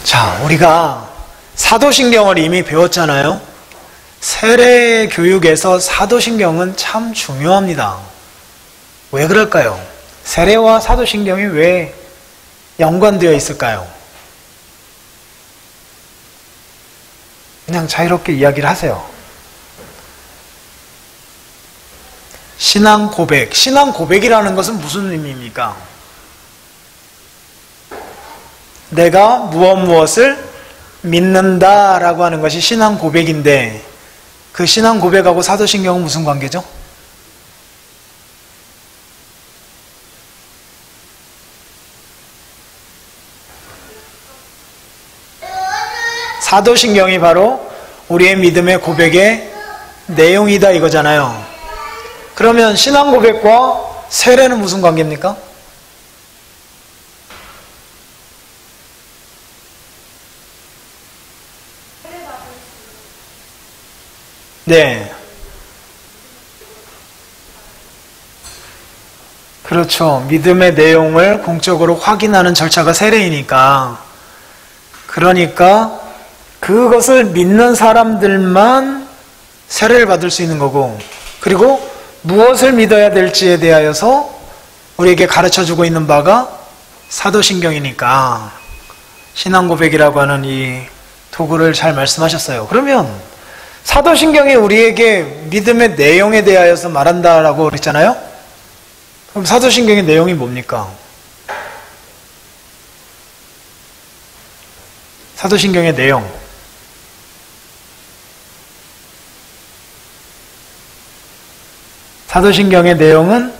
자, 우리가 사도신경을 이미 배웠잖아요. 세례 교육에서 사도신경은 참 중요합니다. 왜 그럴까요? 세례와 사도신경이 왜 연관되어 있을까요? 그냥 자유롭게 이야기를 하세요. 신앙 고백. 신앙 고백이라는 것은 무슨 의미입니까? 내가 무엇을 믿는다라고 하는 것이 신앙 고백인데, 그 신앙 고백하고 사도신경은 무슨 관계죠? 사도신경이 바로 우리의 믿음의 고백의 내용이다 이거잖아요. 그러면 신앙 고백과 세례는 무슨 관계입니까? 네. 그렇죠. 믿음의 내용을 공적으로 확인하는 절차가 세례이니까. 그러니까 그것을 믿는 사람들만 세례를 받을 수 있는 거고, 그리고 무엇을 믿어야 될지에 대하여서 우리에게 가르쳐주고 있는 바가 사도신경이니까 신앙고백이라고 하는 이 도구를 잘 말씀하셨어요. 그러면 사도신경이 우리에게 믿음의 내용에 대하여서 말한다라고 그랬잖아요. 그럼 사도신경의 내용이 뭡니까? 사도신경의 내용. 사도신경의 내용은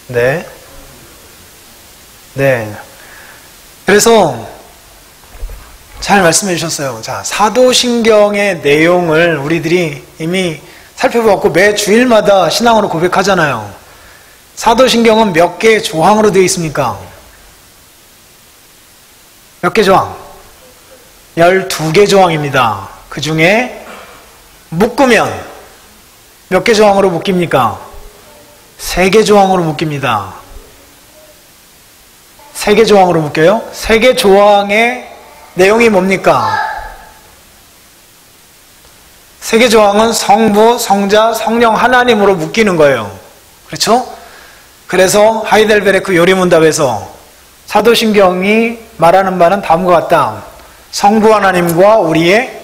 네. 그래서 잘 말씀해 주셨어요. 자, 사도신경의 내용을 우리들이 이미 살펴보았고 매 주일마다 신앙으로 고백하잖아요. 사도신경은 몇 개의 조항으로 되어 있습니까? 몇 개 조항? 12개 조항입니다. 그 중에 묶으면 몇 개 조항으로 묶입니까? 3개 조항으로 묶입니다. 3개 조항으로 묶여요? 3개 조항의 내용이 뭡니까? 3개 조항은 성부, 성자, 성령 하나님으로 묶이는 거예요. 그렇죠? 그래서 하이델베르크 요리문답에서 사도신경이 말하는 바는 다음과 같다. 성부 하나님과 우리의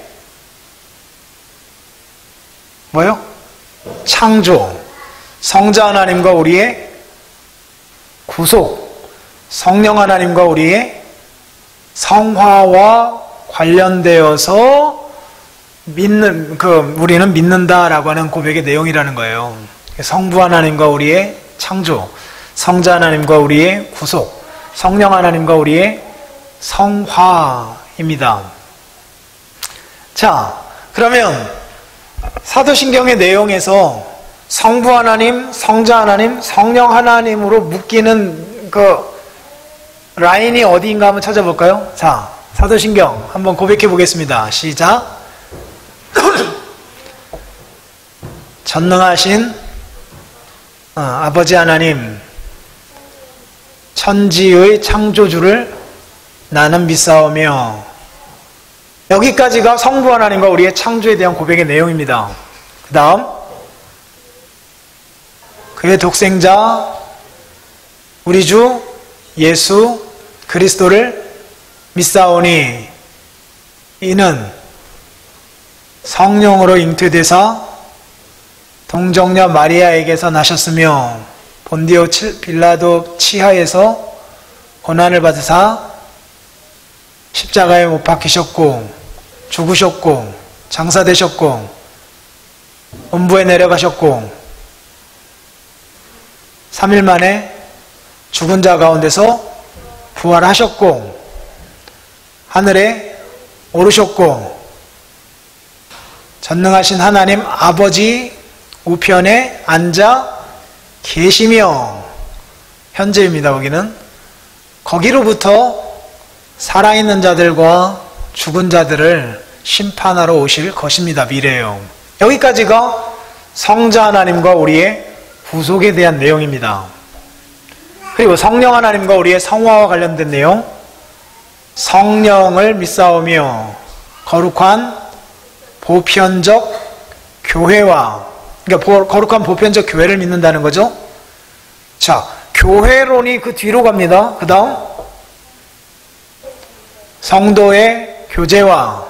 뭐요? 창조. 성자 하나님과 우리의 구속. 성령 하나님과 우리의 성화와 관련되어서 우리는 믿는다라고 하는 고백의 내용이라는 거예요. 성부 하나님과 우리의 창조, 성자 하나님과 우리의 구속, 성령 하나님과 우리의 성화입니다. 자, 그러면 사도신경의 내용에서 성부 하나님, 성자 하나님, 성령 하나님으로 묶이는 그 라인이 어디인가 한번 찾아볼까요? 자, 사도신경 한번 고백해 보겠습니다. 시작. 전능하신 아버지 하나님, 천지의 창조주를 나는 믿사오며. 여기까지가 성부 하나님과 우리의 창조에 대한 고백의 내용입니다. 그 다음, 그의 독생자 우리 주 예수 그리스도를 믿사오니 이는 성령으로 잉태되사 동정녀 마리아에게서 나셨으며 본디오 빌라도 치하에서 고난을 받으사 십자가에 못 박히셨고 죽으셨고 장사되셨고 음부에 내려가셨고 3일 만에 죽은 자 가운데서 부활하셨고 하늘에 오르셨고 전능하신 하나님 아버지 우편에 앉아 계시며, 현재입니다. 거기로부터 살아있는 자들과 죽은 자들을 심판하러 오실 것입니다. 미래예요. 여기까지가 성자 하나님과 우리의 구속에 대한 내용입니다. 그리고 성령 하나님과 우리의 성화와 관련된 내용, 성령을 믿사오며 거룩한 보편적 교회와, 그러니까 거룩한 보편적 교회를 믿는다는 거죠. 자, 교회론이 그 뒤로 갑니다. 그 다음 성도의 교제와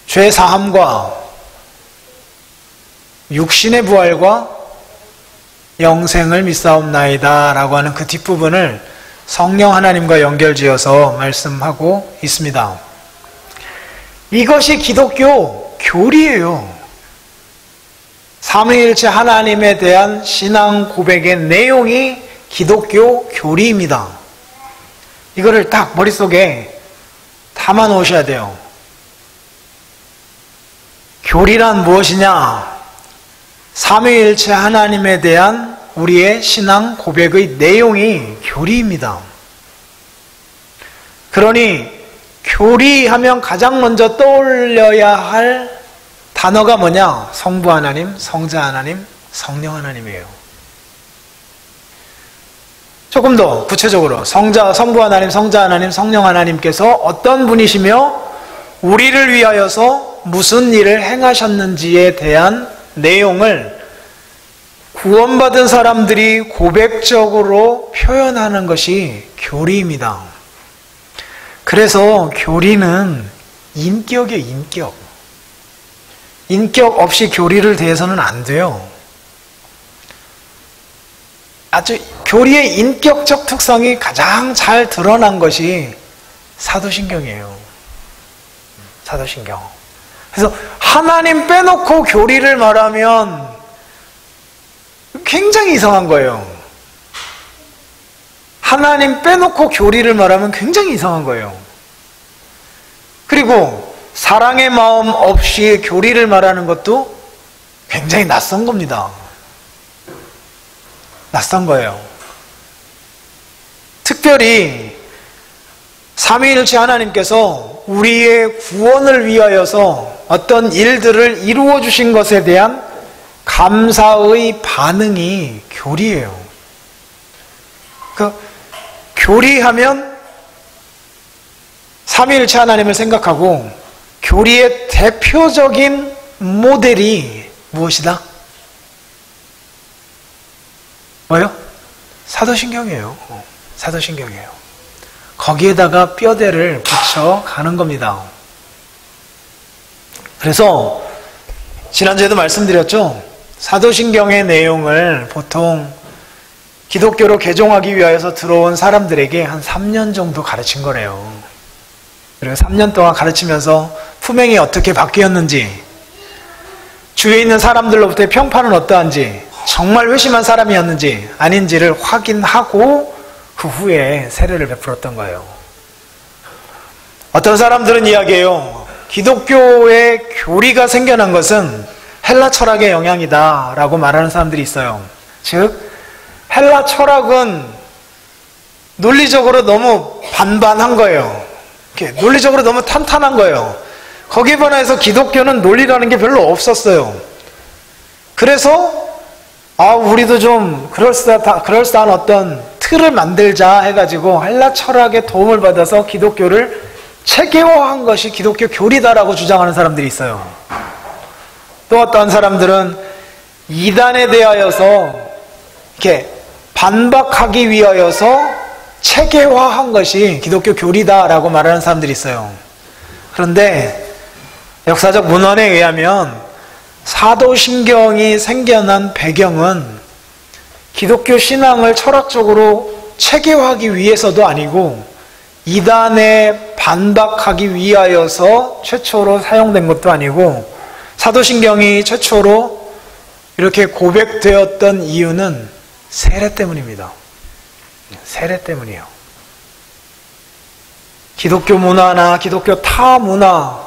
죄사함과 육신의 부활과 영생을 믿사옵나이다 라고 하는 그 뒷부분을 성령 하나님과 연결지어서 말씀하고 있습니다. 이것이 기독교 교리예요. 삼위일체 하나님에 대한 신앙 고백의 내용이 기독교 교리입니다. 이거를 딱 머릿속에 담아 놓으셔야 돼요. 교리란 무엇이냐? 삼위일체 하나님에 대한 우리의 신앙 고백의 내용이 교리입니다. 그러니 교리하면 가장 먼저 떠올려야 할 단어가 뭐냐? 성부 하나님, 성자 하나님, 성령 하나님이에요. 조금 더 구체적으로 성부 하나님, 성자 하나님, 성령 하나님께서 어떤 분이시며 우리를 위하여서 무슨 일을 행하셨는지에 대한 내용을 구원받은 사람들이 고백적으로 표현하는 것이 교리입니다. 그래서 교리는 인격이에요, 인격. 인격 없이 교리를 대해서는 안 돼요. 아주 교리의 인격적 특성이 가장 잘 드러난 것이 사도신경이에요. 사도신경. 그래서 하나님 빼놓고 교리를 말하면 굉장히 이상한 거예요. 하나님 빼놓고 교리를 말하면 굉장히 이상한 거예요. 그리고 사랑의 마음 없이 교리를 말하는 것도 굉장히 낯선 겁니다. 낯선 거예요. 특별히 삼위일체 하나님께서 우리의 구원을 위하여서 어떤 일들을 이루어 주신 것에 대한 감사의 반응이 교리예요. 교리하면 삼위일체 하나님을 생각하고 교리의 대표적인 모델이 무엇이다? 뭐요? 사도신경이에요. 사도신경이에요. 거기에다가 뼈대를 붙여 가는 겁니다. 그래서 지난주에도 말씀드렸죠? 사도신경의 내용을 보통 기독교로 개종하기 위하여서 들어온 사람들에게 한 3년 정도 가르친 거래요. 그리고 3년 동안 가르치면서 품행이 어떻게 바뀌었는지, 주위에 있는 사람들로부터의 평판은 어떠한지, 정말 회심한 사람이었는지 아닌지를 확인하고 그 후에 세례를 베풀었던 거예요. 어떤 사람들은 이야기해요. 기독교의 교리가 생겨난 것은 헬라 철학의 영향이다 라고 말하는 사람들이 있어요. 즉 헬라 철학은 논리적으로 너무 반반한 거예요. 논리적으로 너무 탄탄한 거예요. 거기에 반해서 기독교는 논리라는 게 별로 없었어요. 그래서 우리도 좀 그럴싸한 어떤 틀을 만들자 해가지고 헬라 철학의 도움을 받아서 기독교를 체계화한 것이 기독교 교리다라고 주장하는 사람들이 있어요. 또 어떤 사람들은 이단에 대하여서 이렇게 반박하기 위하여서 체계화한 것이 기독교 교리다라고 말하는 사람들이 있어요. 그런데 역사적 문헌에 의하면 사도신경이 생겨난 배경은 기독교 신앙을 철학적으로 체계화하기 위해서도 아니고 이단에 반박하기 위하여서 최초로 사용된 것도 아니고, 사도신경이 최초로 이렇게 고백되었던 이유는 세례 때문입니다. 세례 때문이에요. 기독교 문화나 기독교 타 문화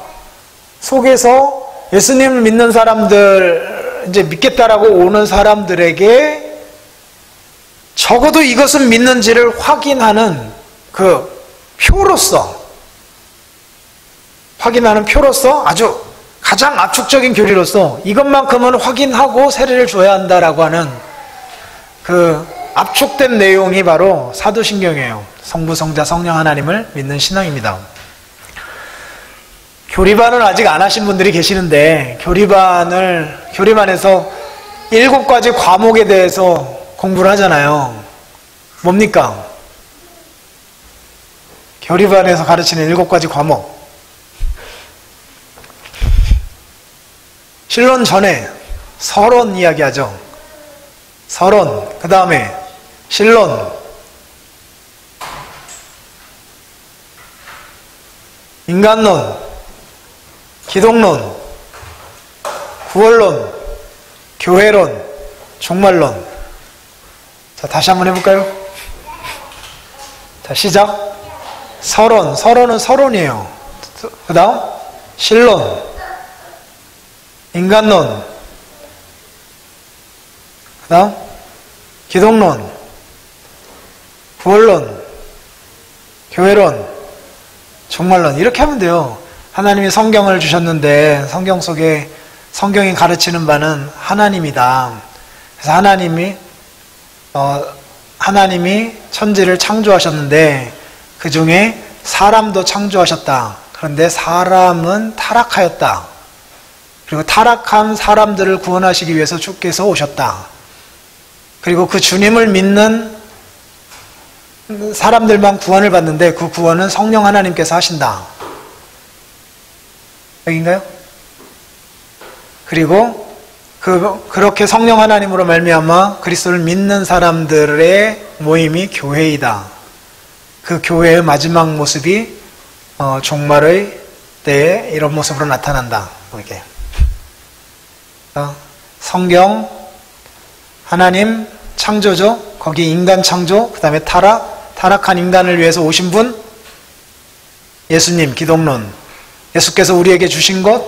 속에서 예수님을 믿는 사람들, 이제 믿겠다라고 오는 사람들에게 적어도 이것은 믿는지를 확인하는 그 표로서, 아주 가장 압축적인 교리로서 이것만큼은 확인하고 세례를 줘야 한다라고 하는 그 압축된 내용이 바로 사도신경이에요. 성부, 성자, 성령 하나님을 믿는 신앙입니다. 교리반을 아직 안 하신 분들이 계시는데 교리반에서 7가지 과목에 대해서 공부를 하잖아요. 뭡니까? 교리반에서 가르치는 7가지 과목. 신론 전에 서론 이야기하죠. 서론, 그 다음에 신론, 인간론, 기독론, 구원론, 교회론, 종말론. 자, 다시 한번 해볼까요? 자, 시작. 서론, 서론은 서론이에요. 그 다음 신론, 인간론, 그 다음 기독론, 구원론, 교회론, 종말론. 이렇게 하면 돼요. 하나님이 성경을 주셨는데 성경 속에 성경이 가르치는 바는 하나님이다. 그래서 하나님이 천지를 창조하셨는데 그 중에 사람도 창조하셨다. 그런데 사람은 타락하였다. 그리고 타락한 사람들을 구원하시기 위해서 주께서 오셨다. 그리고 그 주님을 믿는 사람들만 구원을 받는데 그 구원은 성령 하나님께서 하신다. 여기인가요? 그리고 그렇게 성령 하나님으로 말미암아 그리스도를 믿는 사람들의 모임이 교회이다. 그 교회의 마지막 모습이 종말의 때에 이런 모습으로 나타난다. 이렇게. 성경, 하나님 창조죠. 거기 인간 창조, 그 다음에 타락한 인간을 위해서 오신 분, 예수님, 기독론. 예수께서 우리에게 주신 것,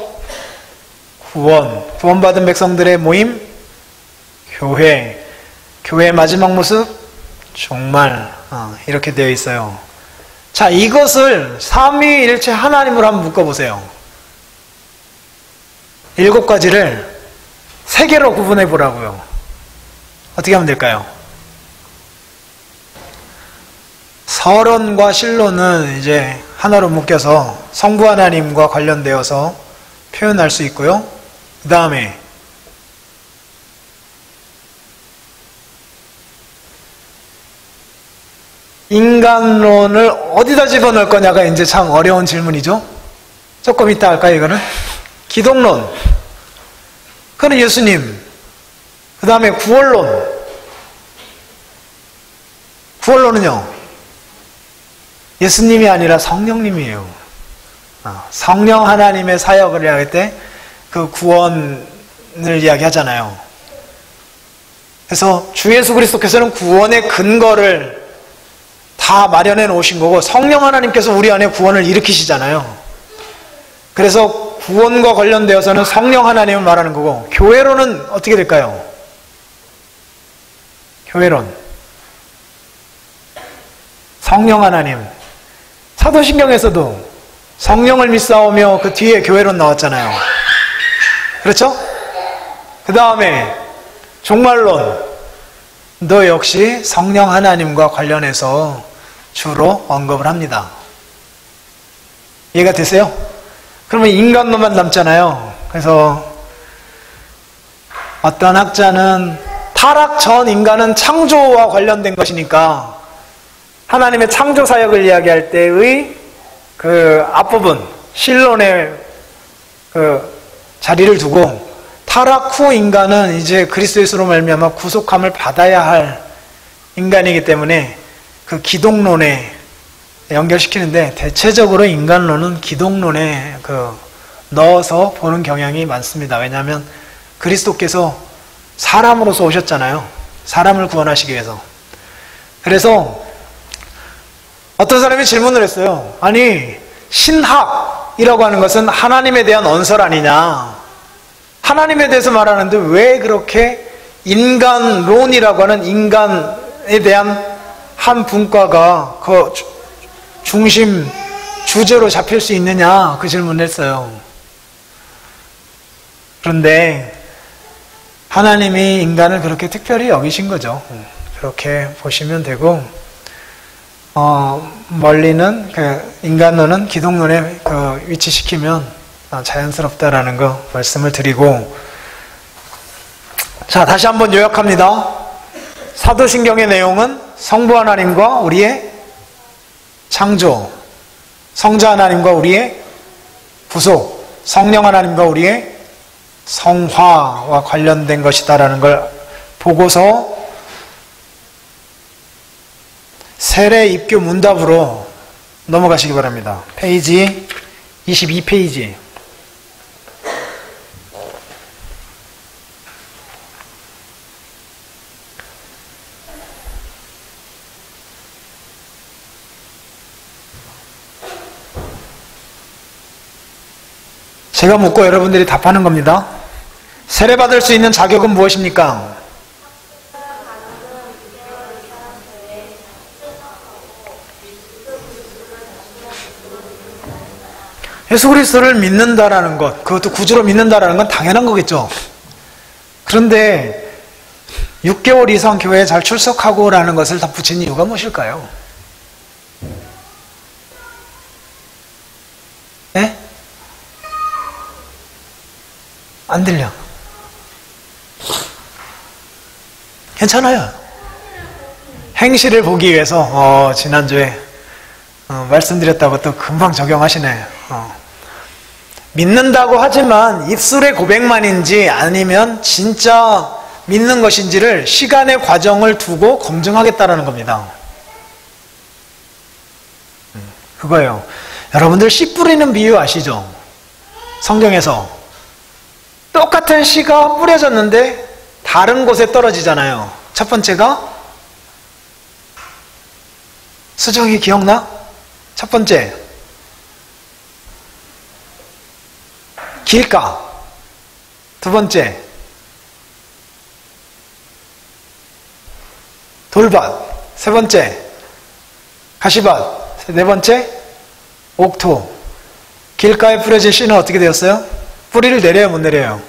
구원받은 백성들의 모임, 교회의 마지막 모습, 종말. 이렇게 되어 있어요. 자, 이것을 삼위일체 하나님으로 한번 묶어보세요. 7가지를 3개로 구분해 보라고요. 어떻게 하면 될까요? 서론과 신론은 이제 하나로 묶여서 성부 하나님과 관련되어서 표현할 수 있고요. 그 다음에 인간론을 어디다 집어넣을 거냐가 이제 참 어려운 질문이죠. 조금 이따 할까요, 이거는? 기독론. 그건 예수님. 그 다음에 구원론. 구원론은요, 예수님이 아니라 성령님이에요. 성령 하나님의 사역을 이야기할 때 그 구원을 이야기하잖아요. 그래서 주 예수 그리스도께서는 구원의 근거를 다 마련해 놓으신 거고 성령 하나님께서 우리 안에 구원을 일으키시잖아요. 그래서 구원과 관련되어서는 성령 하나님을 말하는 거고, 교회론은 어떻게 될까요? 교회론, 성령 하나님. 사도신경에서도 성령을 믿사오며 그 뒤에 교회론 나왔잖아요. 그렇죠? 그 다음에 종말론, 너 역시 성령 하나님과 관련해서 주로 언급을 합니다. 이해가 되세요? 그러면 인간론만 남잖아요. 그래서 어떤 학자는 타락 전 인간은 창조와 관련된 것이니까 하나님의 창조 사역을 이야기할 때의 그 앞부분, 신론의 그 자리를 두고 타락 후 인간은 이제 그리스도 예수로 말미암아 구속함을 받아야 할 인간이기 때문에 그 기독론에 연결시키는데, 대체적으로 인간론은 기독론에 넣어서 보는 경향이 많습니다. 왜냐하면 그리스도께서 사람으로서 오셨잖아요. 사람을 구원하시기 위해서. 그래서 어떤 사람이 질문을 했어요. 아니, 신학이라고 하는 것은 하나님에 대한 언설 아니냐? 하나님에 대해서 말하는데 왜 그렇게 인간론이라고 하는 인간에 대한 한 분과가 그 중심 주제로 잡힐 수 있느냐? 그 질문을 했어요. 그런데 하나님이 인간을 그렇게 특별히 여기신 거죠. 그렇게 보시면 되고, 멀리는 인간론은 기독론에 위치시키면 자연스럽다라는 거 말씀을 드리고, 자, 다시 한번 요약합니다. 사도신경의 내용은 성부 하나님과 우리의 창조, 성자 하나님과 우리의 부속, 성령 하나님과 우리의 성화와 관련된 것이다라는 걸 보고서 세례 입교 문답으로 넘어가시기 바랍니다. 페이지 22페이지. 제가 묻고 여러분들이 답하는 겁니다. 세례받을 수 있는 자격은 무엇입니까? 예수 그리스도를 믿는다라는 것, 그것도 구주로 믿는다라는 건 당연한 거겠죠. 그런데 6개월 이상 교회에 잘 출석하고라는 것을 다 붙인 이유가 무엇일까요? 네? 안 들려. 괜찮아요. 행실을 보기 위해서 지난주에 말씀드렸다고 또 금방 적용하시네. 믿는다고 하지만 입술의 고백만인지 아니면 진짜 믿는 것인지를 시간의 과정을 두고 검증하겠다라는 겁니다. 그거예요. 여러분들 씨 뿌리는 비유 아시죠? 성경에서 똑같은 씨가 뿌려졌는데 다른 곳에 떨어지잖아요. 첫 번째가 수정이 기억나? 첫 번째 길가, 두 번째 돌밭, 세 번째 가시밭, 네 번째 옥토. 길가에 뿌려진 씨는 어떻게 되었어요? 뿌리를 내려요, 못 내려요?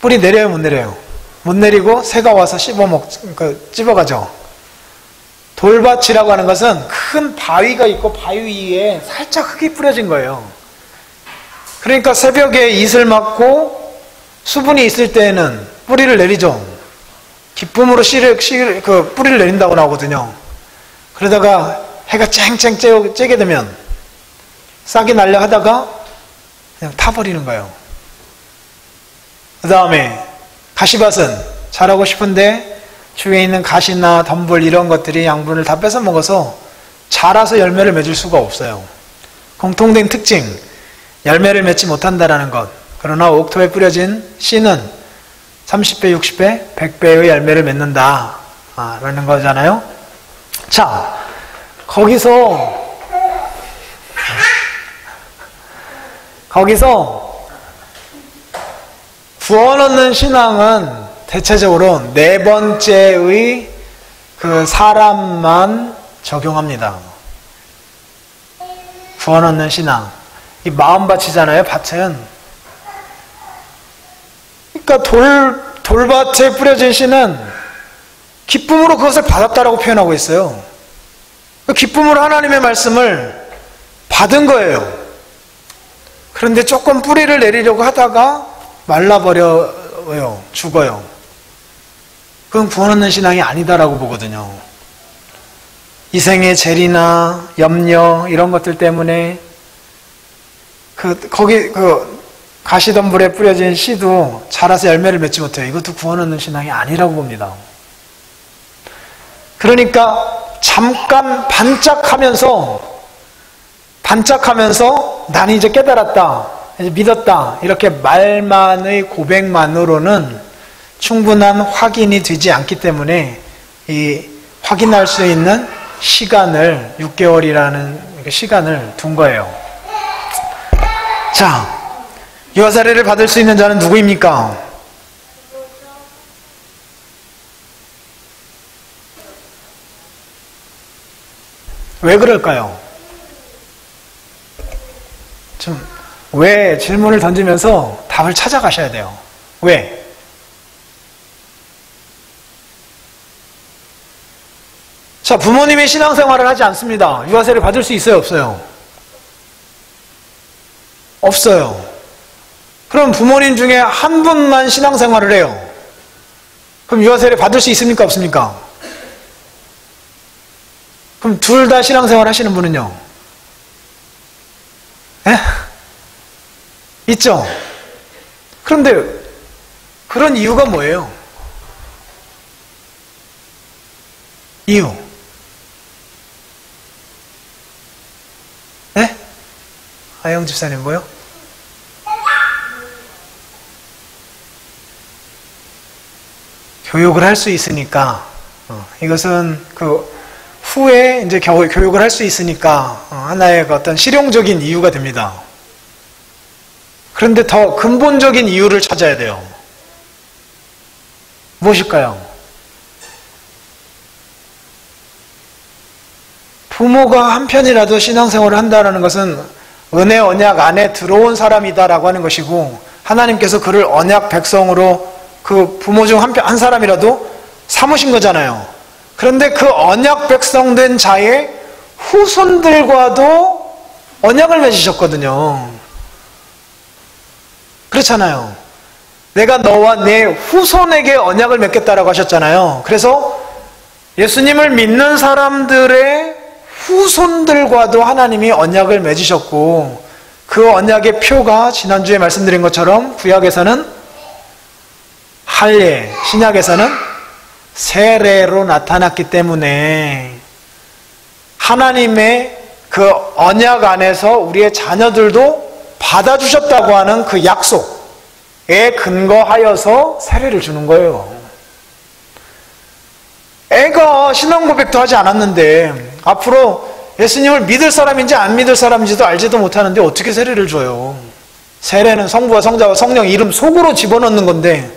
뿌리 내려요, 못 내려요? 못 내리고 새가 와서 찝어가죠. 돌밭이라고 하는 것은 큰 바위가 있고 바위 위에 살짝 흙이 뿌려진 거예요. 그러니까 새벽에 이슬 맞고 수분이 있을 때에는 뿌리를 내리죠. 기쁨으로 뿌리를 내린다고 나오거든요. 그러다가 해가 쨍쨍 쬐게 되면 싹이 날려 하다가 그냥 타버리는 거예요. 그 다음에 가시밭은 자라고 싶은데 주위에 있는 가시나 덤불 이런 것들이 양분을 다 뺏어 먹어서 자라서 열매를 맺을 수가 없어요. 공통된 특징, 열매를 맺지 못한다라는 것. 그러나 옥토에 뿌려진 씨는 30배, 60배, 100배의 열매를 맺는다 라는 거잖아요. 자, 거기서 구원 얻는 신앙은 대체적으로 네 번째의 그 사람만 적용합니다. 구원 얻는 신앙. 이 마음밭이잖아요, 밭은. 그러니까 돌밭에 뿌려진 씨는 기쁨으로 그것을 받았다라고 표현하고 있어요. 기쁨으로 하나님의 말씀을 받은 거예요. 그런데 조금 뿌리를 내리려고 하다가 말라버려요. 죽어요. 그건 구원 얻는 신앙이 아니다라고 보거든요. 이생의 재리나 염려 이런 것들 때문에 가시덤불에 뿌려진 씨도 자라서 열매를 맺지 못해요. 이것도 구원 얻는 신앙이 아니라고 봅니다. 그러니까 잠깐 반짝하면서 나는 이제 깨달았다, 이제 믿었다, 이렇게 말만의 고백만으로는 충분한 확인이 되지 않기 때문에 이 확인할 수 있는 시간을 6개월이라는 시간을 둔 거예요. 자, 유아세례를 받을 수 있는 자는 누구입니까? 왜 그럴까요? 좀 왜 질문을 던지면서 답을 찾아가셔야 돼요. 왜? 자, 부모님이 신앙생활을 하지 않습니다. 유아세례 받을 수 있어요, 없어요? 없어요. 그럼 부모님 중에 한 분만 신앙생활을 해요. 그럼 유아세례 받을 수 있습니까, 없습니까? 그럼 둘 다 신앙생활 하시는 분은요? 에? 있죠? 그런데 그런 이유가 뭐예요? 이유. 네? 아영 집사님 뭐요? 교육을 할 수 있으니까 이것은 그 후에 이제 교육을 할 수 있으니까 하나의 어떤 실용적인 이유가 됩니다. 그런데 더 근본적인 이유를 찾아야 돼요. 무엇일까요? 부모가 한편이라도 신앙생활을 한다는 것은 은혜 언약 안에 들어온 사람이다라고 하는 것이고, 하나님께서 그를 언약 백성으로 그 부모 중 한 사람이라도 삼으신 거잖아요. 그런데 그 언약 백성 된 자의 후손들과도 언약을 맺으셨거든요. 그렇잖아요. 내가 너와 내 후손에게 언약을 맺겠다라고 하셨잖아요. 그래서 예수님을 믿는 사람들의 후손들과도 하나님이 언약을 맺으셨고, 그 언약의 표가 지난주에 말씀드린 것처럼 구약에서는 할례, 신약에서는 세례로 나타났기 때문에 하나님의 그 언약 안에서 우리의 자녀들도 받아주셨다고 하는 그 약속에 근거하여서 세례를 주는 거예요. 애가 신앙 고백도 하지 않았는데 앞으로 예수님을 믿을 사람인지 안 믿을 사람인지도 알지도 못하는데 어떻게 세례를 줘요? 세례는 성부와 성자와 성령 이름 속으로 집어넣는 건데,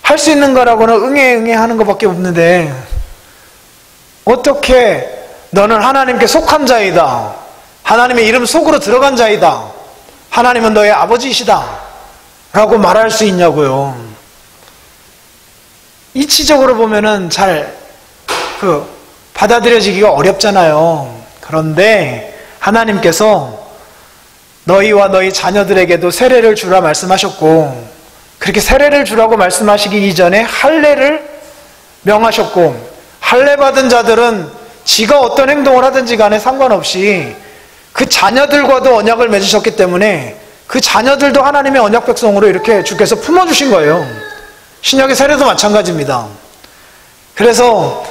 할 수 있는 거라고는 응애 하는 것밖에 없는데 어떻게 너는 하나님께 속한 자이다, 하나님의 이름 속으로 들어간 자이다, 하나님은 너의 아버지이시다 라고 말할 수 있냐고요. 이치적으로 보면은 잘 받아들여지기가 어렵잖아요. 그런데 하나님께서 너희와 너희 자녀들에게도 세례를 주라 말씀하셨고, 그렇게 세례를 주라고 말씀하시기 이전에 할례를 명하셨고, 할례 받은 자들은 지가 어떤 행동을 하든지 간에 상관없이 그 자녀들과도 언약을 맺으셨기 때문에 그 자녀들도 하나님의 언약 백성으로 이렇게 주께서 품어주신 거예요. 신약의 세례도 마찬가지입니다. 그래서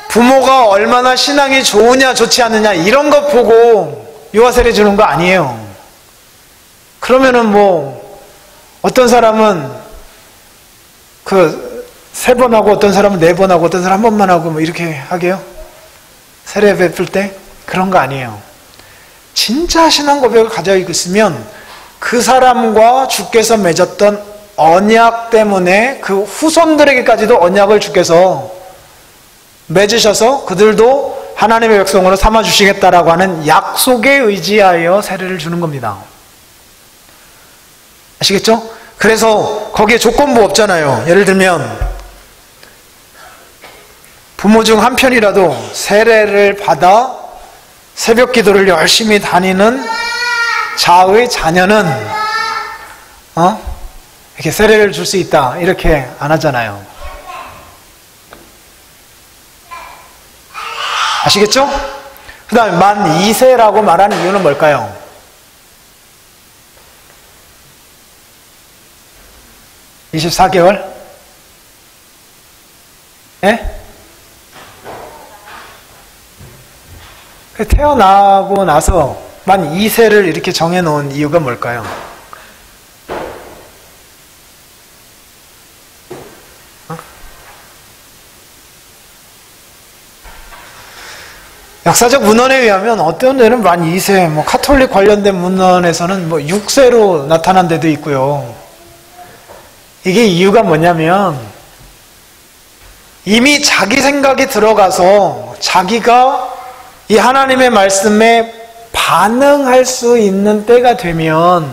부모가 얼마나 신앙이 좋으냐 좋지 않느냐 이런 것 보고 유아세례 주는 거 아니에요. 그러면은 뭐 어떤 사람은 그 3번 하고 어떤 사람은 4번 하고 어떤 사람은 1번만 하고 뭐 이렇게 하게요? 세례 베풀 때? 그런 거 아니에요. 진짜 신앙 고백을 가지고 있으면 그 사람과 주께서 맺었던 언약 때문에 그 후손들에게까지도 언약을 주께서 맺으셔서 그들도 하나님의 백성으로 삼아주시겠다라고 하는 약속에 의지하여 세례를 주는 겁니다. 아시겠죠? 그래서 거기에 조건부 없잖아요. 예를 들면 부모 중 한 편이라도 세례를 받아 새벽 기도를 열심히 다니는 자의 자녀는 이렇게 세례를 줄 수 있다 이렇게 안 하잖아요. 아시겠죠? 그 다음에 만 2세라고 말하는 이유는 뭘까요? (24개월) 예? 태어나고 나서 만 2세를 이렇게 정해놓은 이유가 뭘까요? 역사적 문헌에 의하면 어떤 데는 만 2세, 뭐 카톨릭 관련된 문헌에서는 뭐 6세로 나타난 데도 있고요. 이게 이유가 뭐냐면 이미 자기 생각이 들어가서 자기가 이 하나님의 말씀에 반응할 수 있는 때가 되면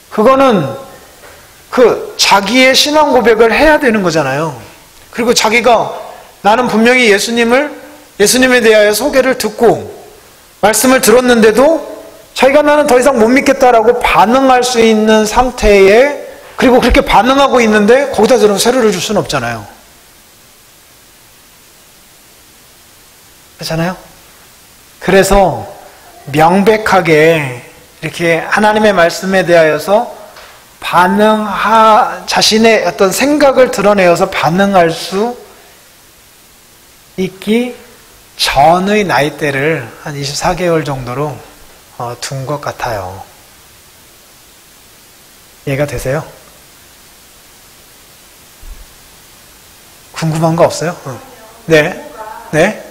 그거는 자기의 신앙 고백을 해야 되는 거잖아요. 그리고 자기가 나는 분명히 예수님에 대하여 소개를 듣고 말씀을 들었는데도 자기가 나는 더 이상 못 믿겠다라고 반응할 수 있는 상태에, 그리고 그렇게 반응하고 있는데 거기다 저는 세례를 줄 수는 없잖아요. 그렇잖아요? 그래서 명백하게 이렇게 하나님의 말씀에 대하여서 자신의 어떤 생각을 드러내어서 반응할 수 있기 전의 나이대를 한 24개월 정도로 둔 것 같아요. 이해가 되세요? 궁금한 거 없어요? 네. 네.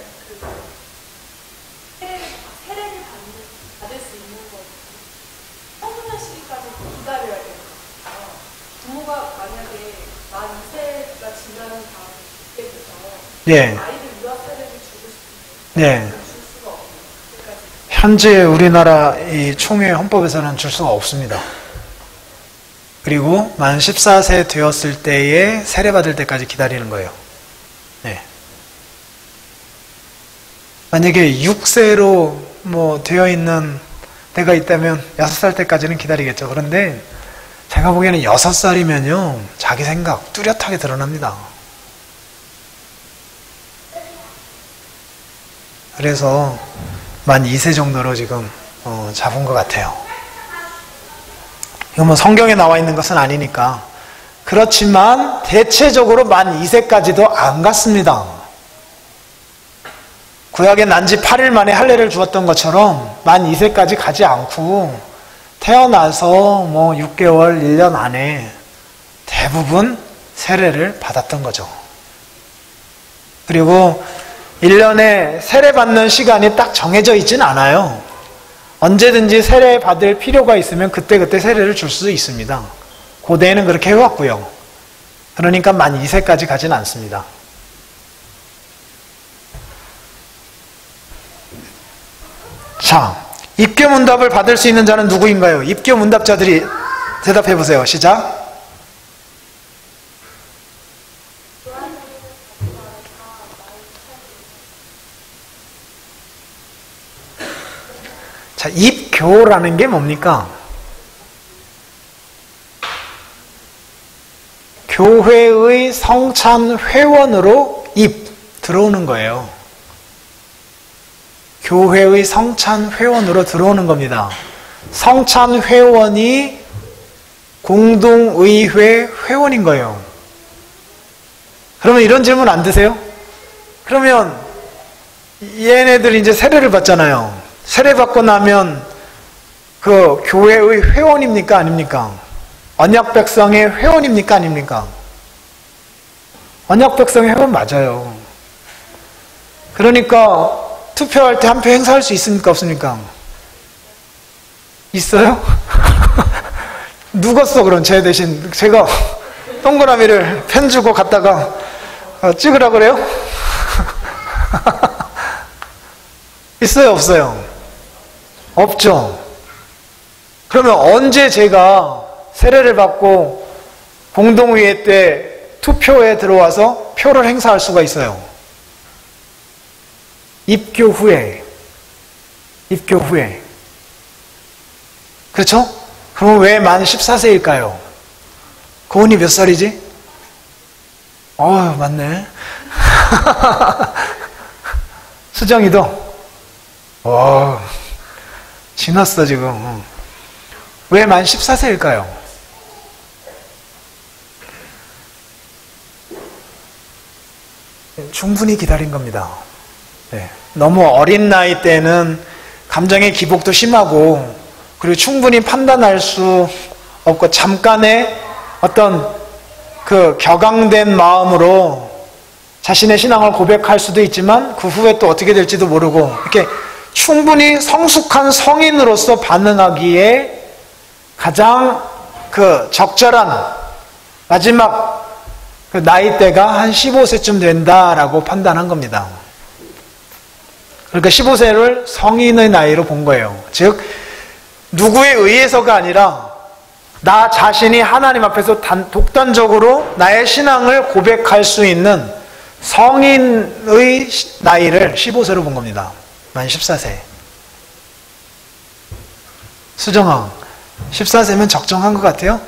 예. 네. 현재 우리나라 이 총회 헌법에서는 줄 수가 없습니다. 그리고 만 14세 되었을 때에 세례받을 때까지 기다리는 거예요. 네. 만약에 6세로 되어 있는 때가 있다면 6살 때까지는 기다리겠죠. 그런데 제가 보기에는 6살이면요, 자기 생각 뚜렷하게 드러납니다. 그래서 만 2세 정도로 지금 잡은 것 같아요. 이거 성경에 나와 있는 것은 아니니까. 그렇지만 대체적으로 만 2세까지도 안 갔습니다. 구약에 난 지 8일 만에 할례를 주었던 것처럼 만 2세까지 가지 않고 태어나서 6개월, 1년 안에 대부분 세례를 받았던 거죠. 그리고 1년에 세례받는 시간이 딱 정해져 있진 않아요. 언제든지 세례받을 필요가 있으면 그때그때 세례를 줄 수 있습니다. 고대에는 그렇게 해왔고요. 그러니까 만 2세까지 가진 않습니다. 자, 입교문답을 받을 수 있는 자는 누구인가요? 입교문답자들이 대답해 보세요. 시작. 자, 입교라는 게 뭡니까? 교회의 성찬 회원으로 들어오는 거예요. 교회의 성찬 회원으로 들어오는 겁니다. 성찬 회원이 공동의회 회원인 거예요. 그러면 이런 질문 안 드세요? 그러면 얘네들이 이제 세례를 받잖아요. 세례 받고 나면 그 교회의 회원입니까? 아닙니까? 언약 백성의 회원입니까? 아닙니까? 언약 백성의 회원 맞아요. 그러니까 투표할 때 한 표 행사할 수 있습니까? 없습니까? 있어요? 누가 써 그럼 제 대신 제가 동그라미를 펜 주고 갔다가 찍으라 그래요? 있어요? 없어요? 없죠. 그러면 언제 제가 세례를 받고 공동의회 때 투표에 들어와서 표를 행사할 수가 있어요? 입교 후에. 입교 후에. 그렇죠? 그럼 왜 만 14세일까요? 고은이 몇 살이지? 맞네. 수정이도? 지났어 지금. 왜 만 14세일까요? 충분히 기다린 겁니다. 네. 너무 어린 나이 때는 감정의 기복도 심하고, 그리고 충분히 판단할 수 없고, 잠깐의 어떤 그 격앙된 마음으로 자신의 신앙을 고백할 수도 있지만 그 후에 또 어떻게 될지도 모르고, 이렇게 충분히 성숙한 성인으로서 반응하기에 가장 그 적절한 마지막 그 나이대가 한 15세쯤 된다라고 판단한 겁니다. 그러니까 15세를 성인의 나이로 본 거예요. 즉 누구에 의해서가 아니라 나 자신이 하나님 앞에서 독단적으로 나의 신앙을 고백할 수 있는 성인의 나이를 15세로 본 겁니다. 만 14세. 수정아, 14세면 적정한 것 같아요?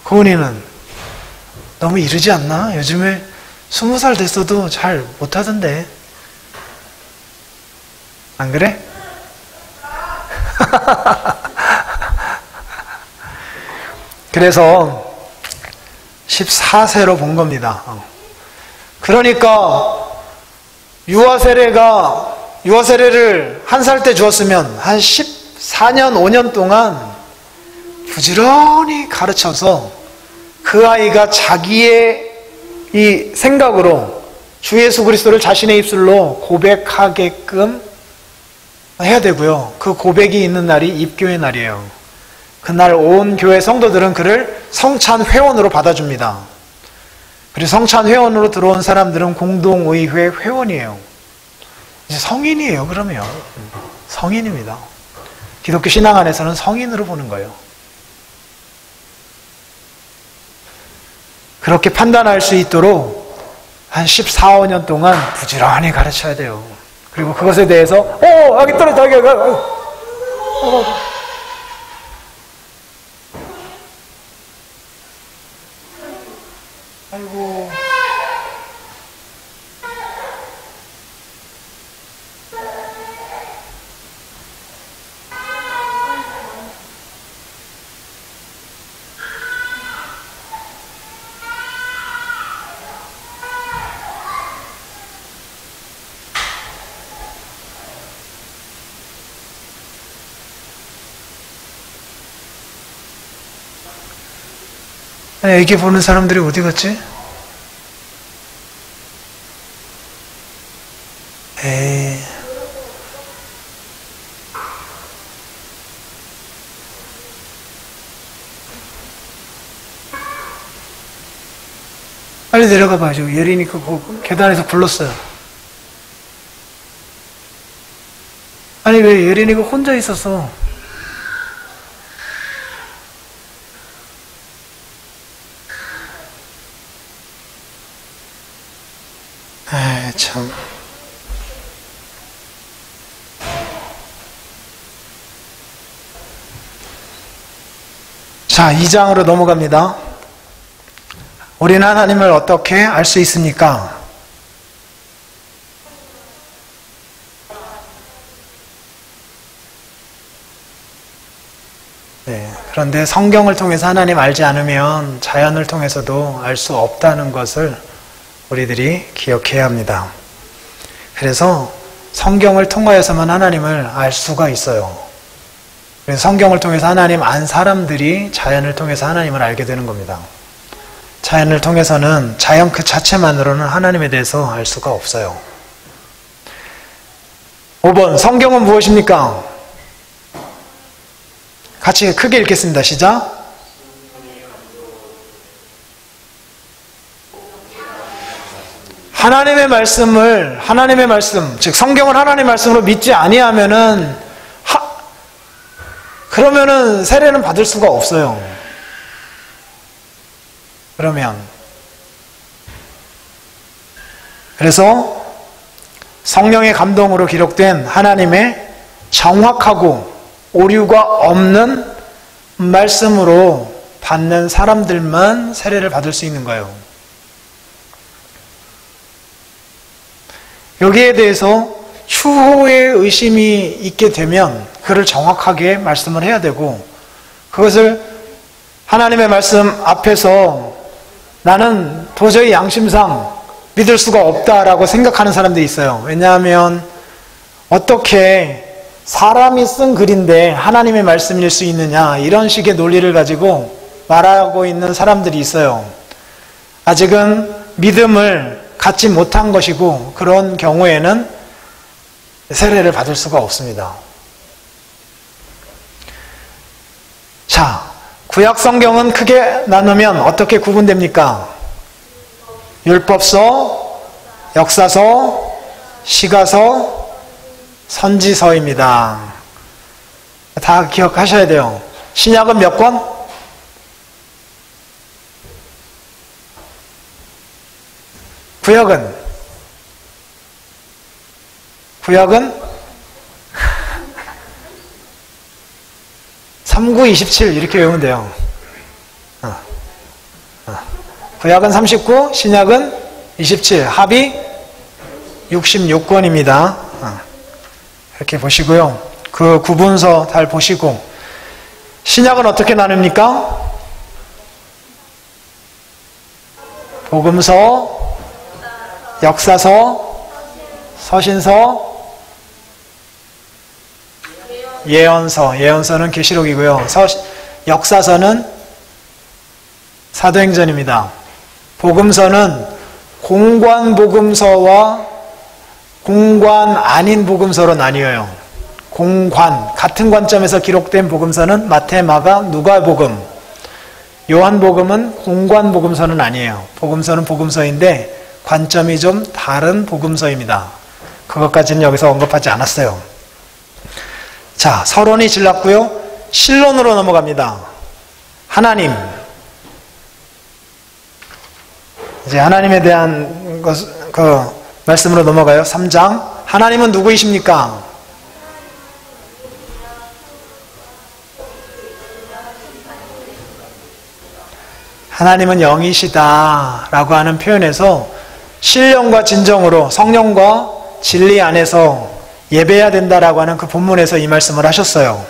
고은이는 너무 이르지 않나? 요즘에 20살 됐어도 잘 못하던데. 안 그래? 그래서 14세로 본 겁니다. 그러니까 유아 세례를 한 살 때 주었으면 한 14년, 5년 동안 부지런히 가르쳐서 그 아이가 자기의 이 생각으로 주 예수 그리스도를 자신의 입술로 고백하게끔 해야 되고요. 그 고백이 있는 날이 입교의 날이에요. 그날 온 교회 성도들은 그를 성찬 회원으로 받아줍니다. 그리고 성찬 회원으로 들어온 사람들은 공동의회 회원이에요. 이제 성인이에요. 그러면 성인입니다. 기독교 신앙 안에서는 성인으로 보는 거예요. 그렇게 판단할 수 있도록 한 14, 5년 동안 부지런히 가르쳐야 돼요. 그리고 그것에 대해서 여기 떨어져, 여기. 아이고. 애기 보는 사람들이 어디 갔지? 에이. 빨리 내려가 봐요. 예린이 그 계단에서 불렀어요. 아니 왜 예린이가 혼자 있었어? 참. 자, 2장으로 넘어갑니다. 우리는 하나님을 어떻게 알 수 있습니까? 네, 그런데 성경을 통해서 하나님 알지 않으면 자연을 통해서도 알 수 없다는 것을 우리들이 기억해야 합니다. 그래서 성경을 통하여서만 하나님을 알 수가 있어요. 그래서 성경을 통해서 하나님 안 사람들이 자연을 통해서 하나님을 알게 되는 겁니다. 자연을 통해서는 자연 그 자체만으로는 하나님에 대해서 알 수가 없어요. 5번, 성경은 무엇입니까? 같이 크게 읽겠습니다. 시작. 하나님의 말씀, 즉 성경을 하나님의 말씀으로 믿지 아니하면은 그러면은 세례는 받을 수가 없어요. 그래서 성령의 감동으로 기록된 하나님의 정확하고 오류가 없는 말씀으로 받는 사람들만 세례를 받을 수 있는 거예요. 여기에 대해서 추호의 의심이 있게 되면 그를 정확하게 말씀을 해야 되고, 그것을 하나님의 말씀 앞에서 나는 도저히 양심상 믿을 수가 없다라고 생각하는 사람들이 있어요. 왜냐하면 어떻게 사람이 쓴 글인데 하나님의 말씀일 수 있느냐, 이런 식의 논리를 가지고 말하고 있는 사람들이 있어요. 아직은 믿음을 갖지 못한 것이고, 그런 경우에는 세례를 받을 수가 없습니다. 자, 구약 성경은 크게 나누면 어떻게 구분됩니까? 율법서, 역사서, 시가서, 선지서입니다. 다 기억하셔야 돼요. 신약은 몇 권? 구약은? 3, 9, 27 이렇게 외우면 돼요. 구약은 39, 신약은 27, 합이 66권입니다. 이렇게 보시고요. 그 구분서 잘 보시고, 신약은 어떻게 나눕니까? 복음서, 역사서, 서신서, 예언서. 예언서는 계시록이고요. 역사서는 사도행전입니다. 복음서는 공관 복음서와 공관 아닌 복음서로 나뉘어요. 공관, 같은 관점에서 기록된 복음서는 마태, 마가, 누가복음. 요한복음은 공관 복음서는 아니에요. 복음서는 복음서인데 관점이 좀 다른 복음서입니다. 그것까지는 여기서 언급하지 않았어요. 자, 서론이 질렀고요. 신론으로 넘어갑니다. 하나님. 이제 하나님에 대한 말씀으로 넘어가요. 3장. 하나님은 누구이십니까? 하나님은 영이시다 라고 하는 표현에서 신령과 진정으로 성령과 진리 안에서 예배해야 된다라고 하는 그 본문에서 이 말씀을 하셨어요.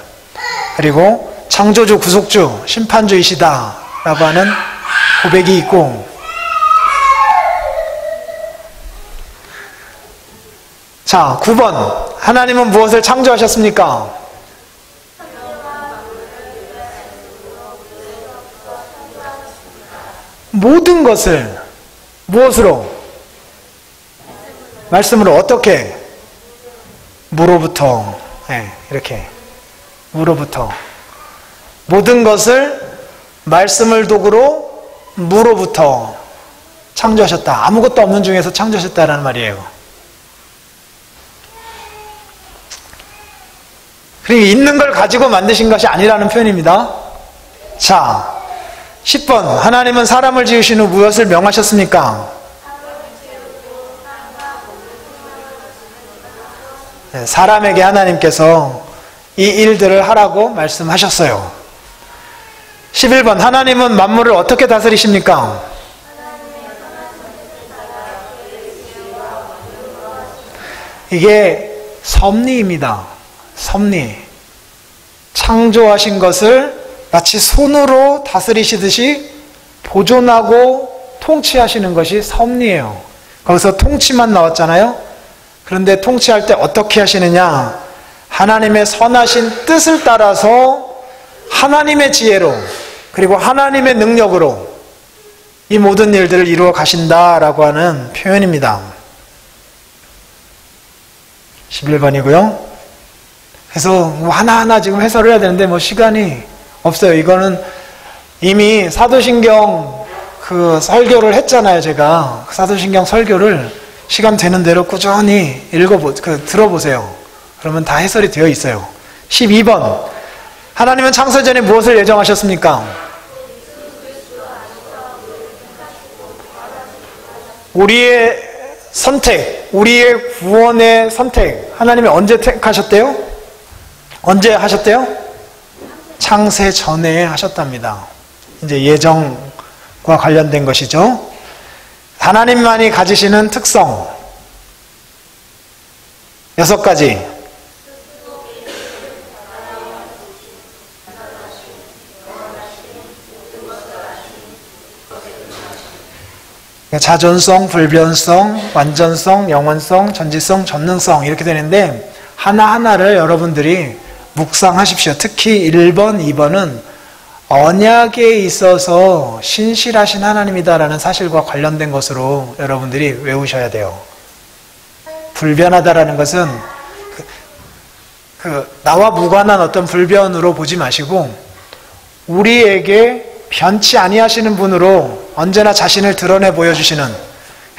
그리고 창조주, 구속주, 심판주이시다 라고 하는 고백이 있고, 자, 9번. 하나님은 무엇을 창조하셨습니까? 모든 것을 무엇으로? 말씀으로. 어떻게? 무로부터. 네, 이렇게. 무로부터. 모든 것을 말씀을 도구로 무로부터 창조하셨다. 아무것도 없는 중에서 창조하셨다라는 말이에요. 그리고 있는 걸 가지고 만드신 것이 아니라는 표현입니다. 자, 10번. 하나님은 사람을 지으신 후 무엇을 명하셨습니까? 네, 사람에게 하나님께서 이 일들을 하라고 말씀하셨어요. 11번. 하나님은 만물을 어떻게 다스리십니까? 이게 섭리입니다. 섭리. 창조하신 것을 마치 손으로 다스리시듯이 보존하고 통치하시는 것이 섭리예요. 거기서 통치만 나왔잖아요. 그런데 통치할 때 어떻게 하시느냐? 하나님의 선하신 뜻을 따라서 하나님의 지혜로 그리고 하나님의 능력으로 이 모든 일들을 이루어 가신다라고 하는 표현입니다. 11번이고요. 그래서 하나하나 지금 해설을 해야 되는데 시간이 없어요. 이거는 이미 사도신경 그 설교를 했잖아요. 제가 사도신경 설교를 시간 되는 대로 꾸준히 들어보세요. 그러면 다 해설이 되어 있어요. 12번. 하나님은 창세 전에 무엇을 예정하셨습니까? 우리의 선택, 우리의 구원의 선택. 하나님이 언제 택하셨대요? 언제 하셨대요? 창세 전에 하셨답니다. 이제 예정과 관련된 것이죠. 하나님만이 가지시는 특성 6가지. 자존성, 불변성, 완전성, 영원성, 전지성, 전능성 이렇게 되는데 하나하나를 여러분들이 묵상하십시오. 특히 1번, 2번은 언약에 있어서 신실하신 하나님이다라는 사실과 관련된 것으로 여러분들이 외우셔야 돼요. 불변하다라는 것은 나와 무관한 어떤 불변으로 보지 마시고 우리에게 변치 아니하시는 분으로 언제나 자신을 드러내 보여주시는,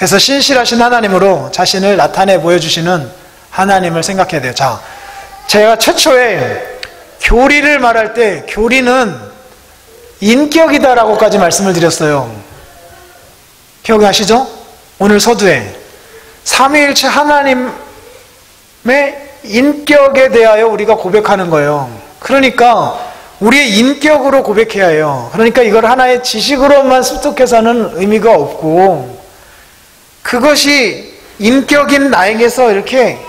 그래서 신실하신 하나님으로 자신을 나타내 보여주시는 하나님을 생각해야 돼요. 자, 제가 최초에 교리를 말할 때 교리는 인격이다라고까지 말씀을 드렸어요. 기억나시죠? 오늘 서두에 삼위일체 하나님의 인격에 대하여 우리가 고백하는 거예요. 그러니까 우리의 인격으로 고백해야 해요. 그러니까 이걸 하나의 지식으로만 습득해서는 의미가 없고, 그것이 인격인 나에게서 이렇게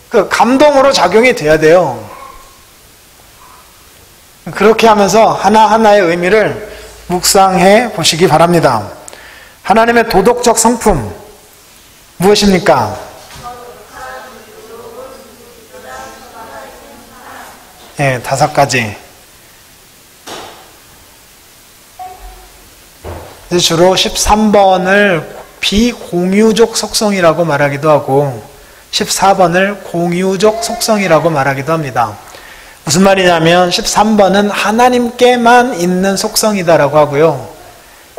그 감동으로 작용이 돼야 돼요. 그렇게 하면서 하나하나의 의미를 묵상해 보시기 바랍니다. 하나님의 도덕적 성품 무엇입니까? 예, 5가지. 주로 13번을 비공유적 속성이라고 말하기도 하고 14번을 공유적 속성이라고 말하기도 합니다. 무슨 말이냐면 13번은 하나님께만 있는 속성이다라고 하고요,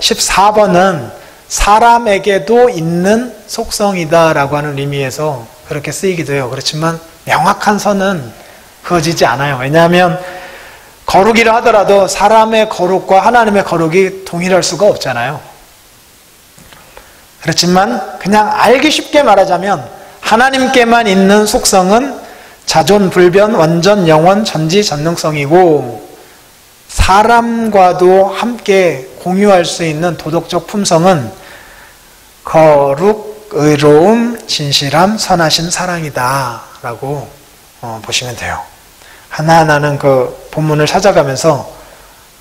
14번은 사람에게도 있는 속성이다라고 하는 의미에서 그렇게 쓰이기도 해요. 그렇지만 명확한 선은 그어지지 않아요. 왜냐하면 거룩이라 하더라도 사람의 거룩과 하나님의 거룩이 동일할 수가 없잖아요. 그렇지만 그냥 알기 쉽게 말하자면 하나님께만 있는 속성은 자존, 불변, 원전, 영원, 전지전능성이고, 사람과도 함께 공유할 수 있는 도덕적 품성은 거룩, 의로움, 진실함, 선하신 사랑이다 라고 보시면 돼요. 하나하나는 그 본문을 찾아가면서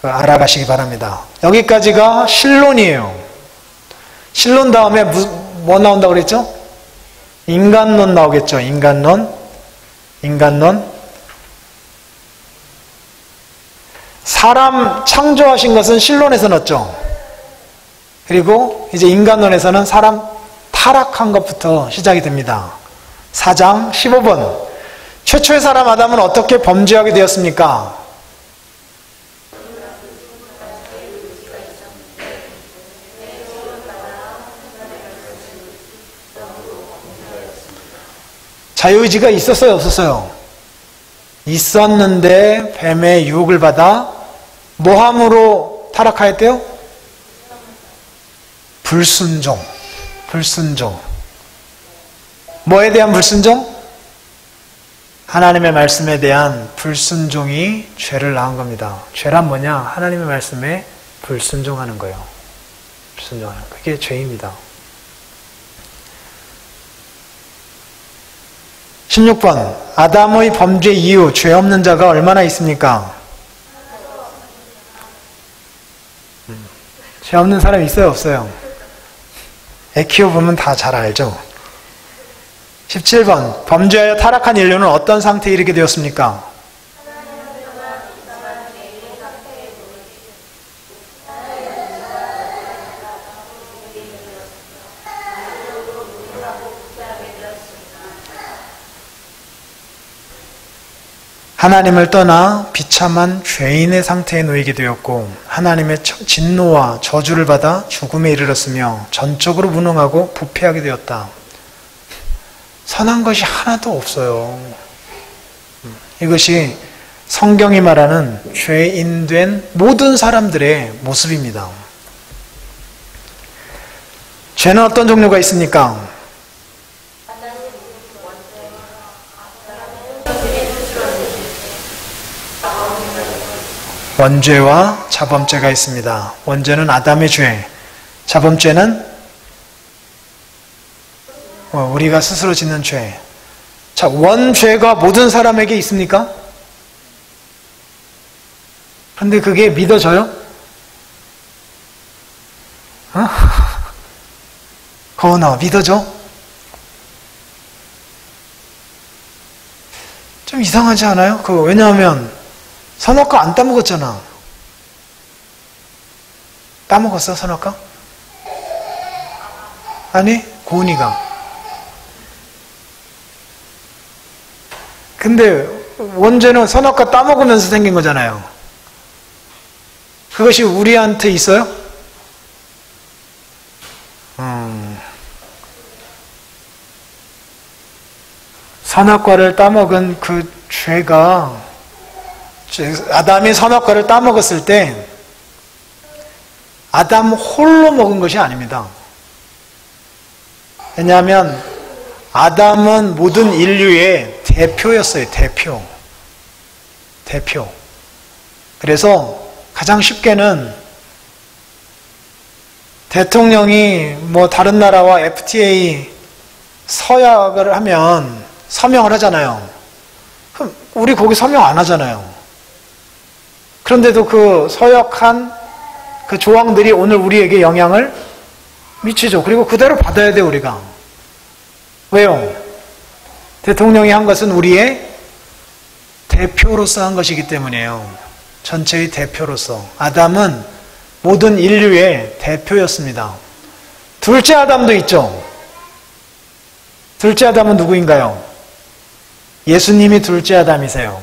알아가시기 바랍니다. 여기까지가 신론이에요. 신론 다음에 뭐 나온다고 그랬죠? 인간론 나오겠죠. 인간론. 사람 창조하신 것은 신론에서 났죠. 그리고 이제 인간론에서는 사람 타락한 것부터 시작이 됩니다. 4장 15번. 최초의 사람 아담은 어떻게 범죄하게 되었습니까? 자유의지가 있었어요, 없었어요? 있었는데 뱀의 유혹을 받아 뭐함으로 타락하였대요? 불순종. 뭐에 대한 불순종? 하나님의 말씀에 대한 불순종이 죄를 낳은 겁니다. 죄란 뭐냐? 하나님의 말씀에 불순종하는 거예요. 불순종하는 거. 그게 죄입니다. 16번. 아담의 범죄 이후 죄 없는 자가 얼마나 있습니까? 죄 없는 사람 있어요, 없어요? 애 키워보면 다 잘 알죠. 17번. 범죄하여 타락한 인류는 어떤 상태에 이르게 되었습니까? 하나님을 떠나 비참한 죄인의 상태에 놓이게 되었고, 하나님의 진노와 저주를 받아 죽음에 이르렀으며 전적으로 무능하고 부패하게 되었다. 선한 것이 하나도 없어요. 이것이 성경이 말하는 죄인된 모든 사람들의 모습입니다. 죄는 어떤 종류가 있습니까? 원죄와 자범죄가 있습니다. 원죄는 아담의 죄, 자범죄는 우리가 스스로 짓는 죄. 자, 원죄가 모든 사람에게 있습니까? 그런데 그게 믿어져요? 거은아, 믿어져? 좀 이상하지 않아요? 왜냐하면 선악과 안 따먹었잖아. 따먹었어, 선악과? 아니, 고은이가. 근데 원죄는 선악과 따먹으면서 생긴 거잖아요. 그것이 우리한테 있어요? 선악과를 따먹은 그 죄가, 아담이 선악과를 따먹었을 때 아담 홀로 먹은 것이 아닙니다. 왜냐하면 아담은 모든 인류의 대표였어요. 대표. 그래서 가장 쉽게는 대통령이 뭐 다른 나라와 FTA 서약을 하면 서명을 하잖아요. 그럼 우리 거기 서명 안 하잖아요. 그런데도 그 서약한 그 조항들이 오늘 우리에게 영향을 미치죠. 그리고 그대로 받아야 돼, 우리가. 왜요? 대통령이 한 것은 우리의 대표로서 한 것이기 때문이에요. 전체의 대표로서. 아담은 모든 인류의 대표였습니다. 둘째 아담도 있죠. 둘째 아담은 누구인가요? 예수님이 둘째 아담이세요.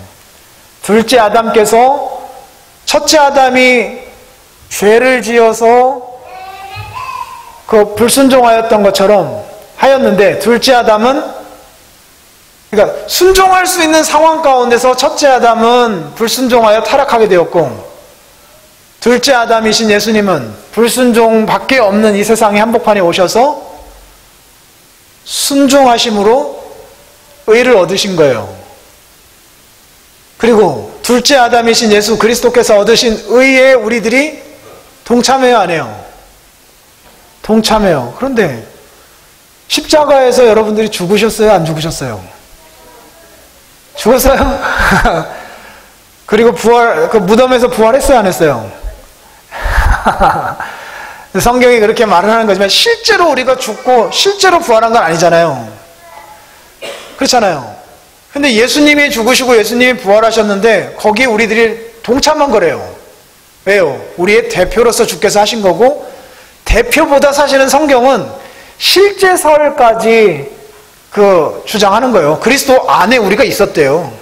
둘째 아담께서 첫째 아담이 죄를 지어서 그 불순종하였던 것처럼 하였는데, 둘째 아담은, 그러니까 순종할 수 있는 상황 가운데서 첫째 아담은 불순종하여 타락하게 되었고, 둘째 아담이신 예수님은 불순종밖에 없는 이 세상의 한복판에 오셔서 순종하심으로 의를 얻으신 거예요. 그리고 둘째 아담이신 예수 그리스도께서 얻으신 의에 우리들이 동참해요, 안 해요? 동참해요. 그런데 십자가에서 여러분들이 죽으셨어요, 안 죽으셨어요? 죽었어요? 그리고 그 무덤에서 부활했어요, 안 했어요? 성경이 그렇게 말을 하는 거지만 실제로 우리가 죽고 실제로 부활한 건 아니잖아요. 그렇잖아요. 근데 예수님이 죽으시고 예수님이 부활하셨는데 거기에 우리들이 동참한 거래요. 왜요? 우리의 대표로서 주께서 하신 거고, 대표보다 사실은 성경은 실제설까지 주장하는 거예요. 그리스도 안에 우리가 있었대요.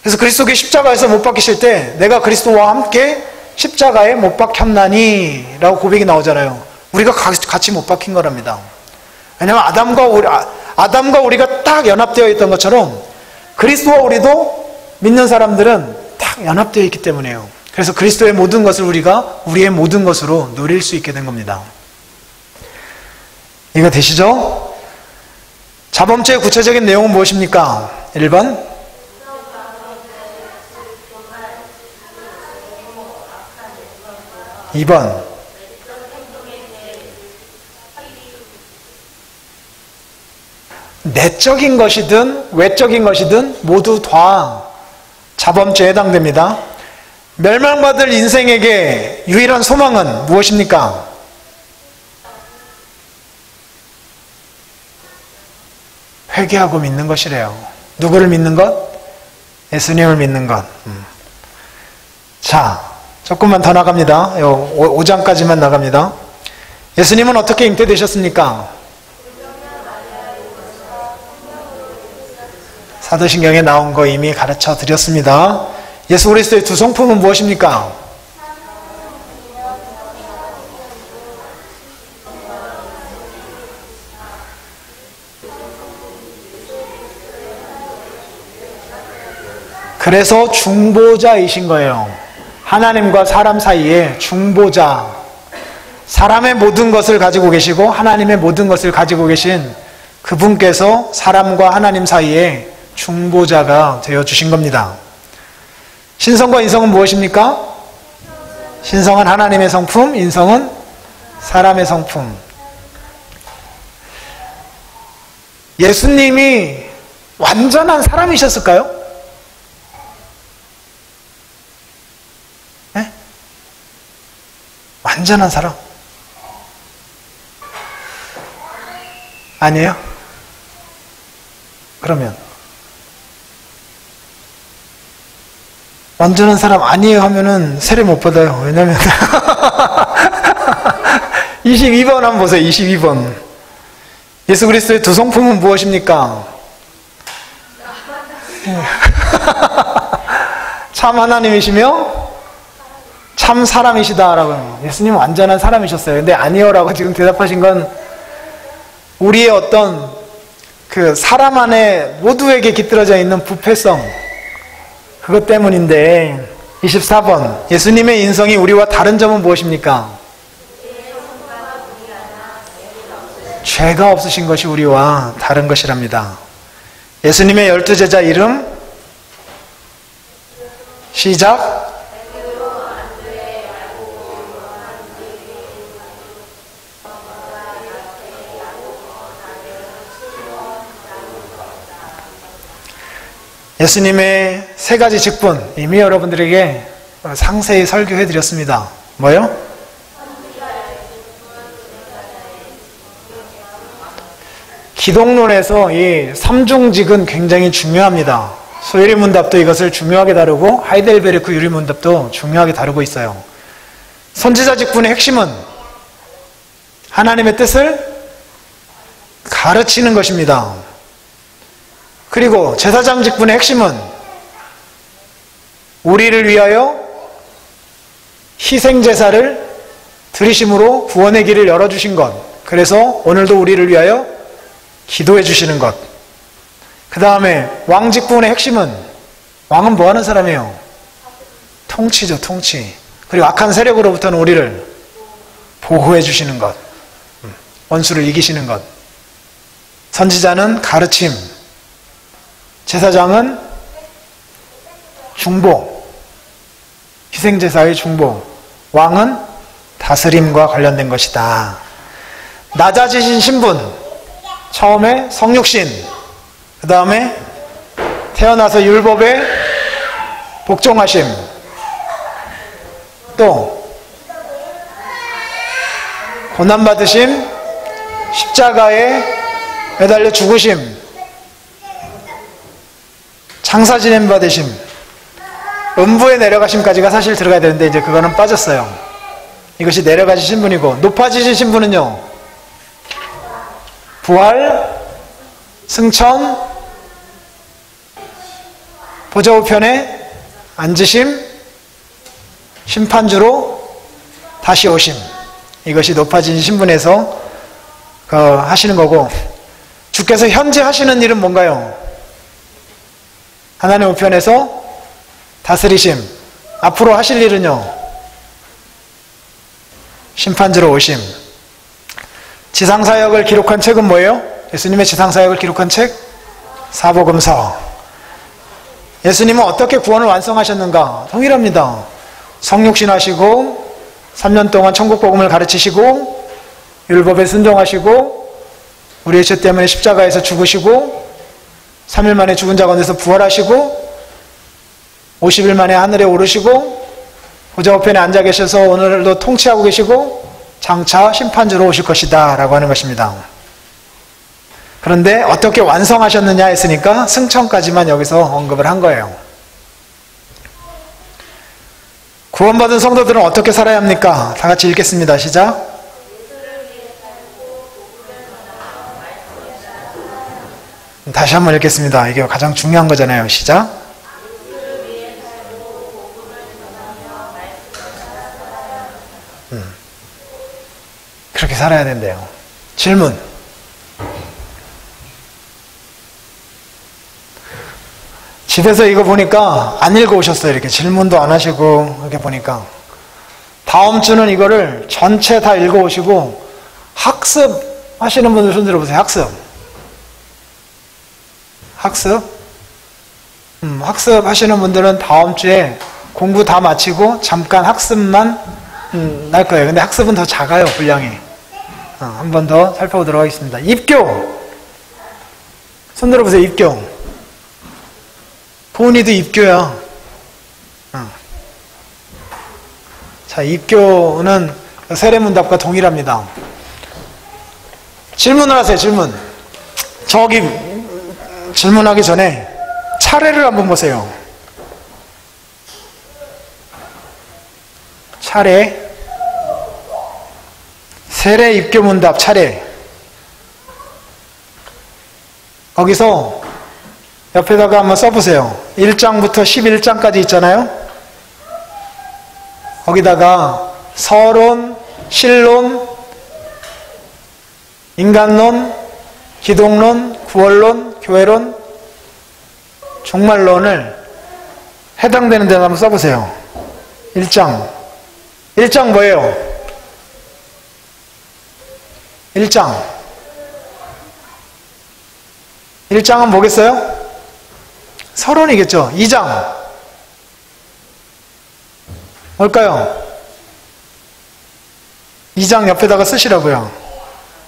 그래서 그리스도께 십자가에서 못 박히실 때 내가 그리스도와 함께 십자가에 못 박혔나니 라고 고백이 나오잖아요. 우리가 같이 못 박힌 거랍니다. 왜냐하면 아담과 우리가 딱 연합되어 있던 것처럼 그리스도와 우리도 믿는 사람들은 딱 연합되어 있기 때문이에요. 그래서 그리스도의 모든 것을 우리가 우리의 모든 것으로 누릴 수 있게 된 겁니다. 이거 되시죠? 자범죄의 구체적인 내용은 무엇입니까? 1번 (2번) 내적인 것이든 외적인 것이든 모두 다 자범죄에 해당됩니다. 멸망받을 인생에게 유일한 소망은 무엇입니까? 회개하고 믿는 것이래요. 누구를 믿는 것? 예수님을 믿는 것. 자, 조금만 더 나갑니다. 5장까지만 나갑니다. 예수님은 어떻게 잉태되셨습니까? 사도신경에 나온 거 이미 가르쳐 드렸습니다. 예수 그리스도의 두 성품은 무엇입니까? 그래서 중보자이신 거예요. 하나님과 사람 사이에 중보자. 사람의 모든 것을 가지고 계시고 하나님의 모든 것을 가지고 계신 그분께서 사람과 하나님 사이에 중보자가 되어주신 겁니다. 신성과 인성은 무엇입니까? 신성은 하나님의 성품, 인성은 사람의 성품. 예수님이 완전한 사람이셨을까요? 네? 완전한 사람? 아니에요? 그러면 완전한 사람 아니에요 하면은 세례 못 받아요. 왜냐면 22번 한번 보세요. 22번. 예수 그리스도의 두 성품은 무엇입니까? 참 하나님이시며 참 사람이시다라고. 예수님은 완전한 사람이셨어요. 근데 아니요라고 지금 대답하신 건 우리의 어떤 그 사람 안에 모두에게 깃들어져 있는 부패성, 그것 때문인데 24번 예수님의 인성이 우리와 다른 점은 무엇입니까? 죄가 없으신 것이 우리와 다른 것이랍니다. 예수님의 12제자 이름 시작. 예수님의 세 가지 직분 이미 여러분들에게 상세히 설교해 드렸습니다. 뭐요? 기독론에서 이 삼중직은 굉장히 중요합니다. 소유리문답도 이것을 중요하게 다루고 하이델베르크 유리문답도 중요하게 다루고 있어요. 선지자 직분의 핵심은 하나님의 뜻을 가르치는 것입니다. 그리고 제사장 직분의 핵심은 우리를 위하여 희생제사를 드리심으로 구원의 길을 열어주신 것, 그래서 오늘도 우리를 위하여 기도해 주시는 것. 그 다음에 왕 직분의 핵심은, 왕은 뭐 하는 사람이에요? 통치죠, 통치. 그리고 악한 세력으로부터는 우리를 보호해 주시는 것, 원수를 이기시는 것. 선지자는 가르침, 제사장은 중보, 희생제사의 중보, 왕은 다스림과 관련된 것이다. 낮아지신 신분, 처음에 성육신, 그 다음에 태어나서 율법에 복종하심, 또 고난받으심, 십자가에 매달려 죽으심, 장사 지냄 받으심, 음부에 내려가심까지가 사실 들어가야 되는데 이제 그거는 빠졌어요. 이것이 내려가신 신분이고, 높아지신 신분은요, 부활, 승천, 보좌 우편에 앉으심, 심판주로 다시 오심. 이것이 높아진 신분에서 하시는 거고, 주께서 현재 하시는 일은 뭔가요? 하나님 우편에서 다스리심. 앞으로 하실 일은요, 심판주로 오심. 지상사역을 기록한 책은 뭐예요? 예수님의 지상사역을 기록한 책? 사복음서. 예수님은 어떻게 구원을 완성하셨는가? 동일합니다. 성육신 하시고 3년 동안 천국복음을 가르치시고 율법에 순종하시고 우리의 죄 때문에 십자가에서 죽으시고 3일 만에 죽은 자 가운데서 부활하시고 50일 만에 하늘에 오르시고 보좌 우편에 앉아 계셔서 오늘도 통치하고 계시고 장차 심판주로 오실 것이다 라고 하는 것입니다. 그런데 어떻게 완성하셨느냐 했으니까 승천까지만 여기서 언급을 한 거예요. 구원받은 성도들은 어떻게 살아야 합니까? 다 같이 읽겠습니다. 시작. 다시 한번 읽겠습니다. 이게 가장 중요한 거잖아요. 시작. 그렇게 살아야 된대요. 질문. 집에서 이거 보니까 안 읽어오셨어요. 이렇게 질문도 안 하시고 이렇게 보니까. 다음 주는 이거를 전체 다 읽어오시고 학습 하시는 분들 손 들어보세요. 학습. 학습? 학습 하시는 분들은 다음 주에 공부 다 마치고 잠깐 학습만 날 거예요. 근데 학습은 더 작아요. 분량이. 한 번 더 살펴보도록 하겠습니다. 입교. 손 들어보세요. 입교. 보은이도 입교야. 자, 입교는 세례문답과 동일합니다. 질문을 하세요. 질문. 저기 질문하기 전에 차례를 한번 보세요. 차례. 세례 입교 문답 차례. 거기서 옆에다가 한번 써보세요. 1장부터 11장까지 있잖아요. 거기다가 서론, 신론, 인간론, 기독론, 구원론, 교회론, 종말론을 해당되는 데를 한번 써보세요. 1장. 1장 뭐예요? 1장. 1장은 뭐겠어요? 서론이겠죠. 2장. 뭘까요? 2장 옆에다가 쓰시라고요.